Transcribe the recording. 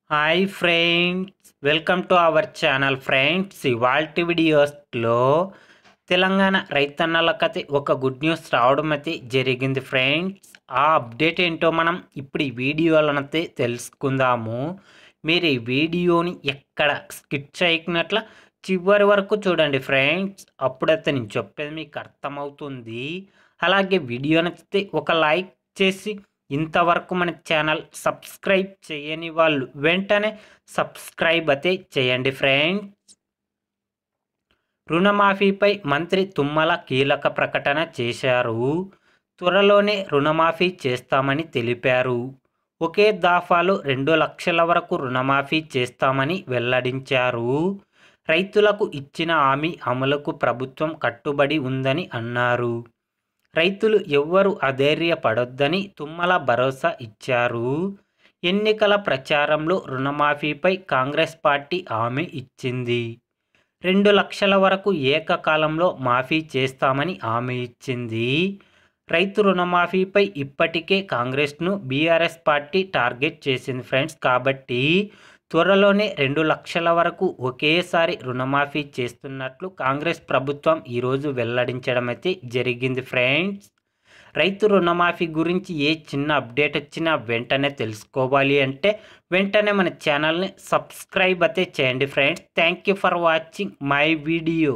Hi friends, welcome to our channel friends. ఇవాల్టి వీడియోస్లో తెలంగాణ రైతన్నలకైతే ఒక గుడ్ న్యూస్ రావడం అయితే జరిగింది ఫ్రెండ్స్. ఆ అప్డేట్ ఏంటో మనం ఇప్పుడు ఈ వీడియోలనైతే తెలుసుకుందాము. మీరు ఈ వీడియోని ఎక్కడ స్కిప్ చేయకున్నట్ల చివరి వరకు చూడండి ఫ్రెండ్స్. అప్పుడైతే నేను చెప్పేది మీకు అర్థమవుతుంది. అలాగే వీడియో నచ్చితే ఒక లైక్ చేసి ఇంతవరకు మన ఛానల్ సబ్స్క్రైబ్ చేయని వాళ్ళు వెంటనే సబ్స్క్రైబ్ అయితే చేయండి ఫ్రెండ్స్. రుణమాఫీపై మంత్రి తుమ్మల కీలక ప్రకటన చేశారు. త్వరలోనే రుణమాఫీ చేస్తామని తెలిపారు. ఒకే దఫాలో 2 లక్షల వరకు రుణమాఫీ చేస్తామని వెల్లడించారు. రైతులకు ఇచ్చిన హామీ అమలుకు ప్రభుత్వం కట్టుబడి ఉందని అన్నారు. రైతులు ఎవ్వరూ అధైర్యపడొద్దని తుమ్మల భరోసా ఇచ్చారు. ఎన్నికల ప్రచారంలో రుణమాఫీపై కాంగ్రెస్ పార్టీ హామీ ఇచ్చింది. 2 లక్షల వరకు ఏకకాలంలో మాఫీ చేస్తామని హామీ ఇచ్చింది. రైతు రుణమాఫీపై ఇప్పటికే కాంగ్రెస్ను బీఆర్ఎస్ పార్టీ టార్గెట్ చేసింది ఫ్రెండ్స్. కాబట్టి త్వరలోనే 2 లక్షల వరకు ఒకేసారి రుణమాఫీ చేస్తున్నట్లు కాంగ్రెస్ ప్రభుత్వం ఈరోజు వెల్లడించడం అయితే జరిగింది ఫ్రెండ్స్. రైతు రుణమాఫీ గురించి ఏ చిన్న అప్డేట్ వచ్చినా వెంటనే తెలుసుకోవాలి అంటే వెంటనే మన ఛానల్ని సబ్స్క్రైబ్ అయితే చేయండి friends. Thank you for watching my video.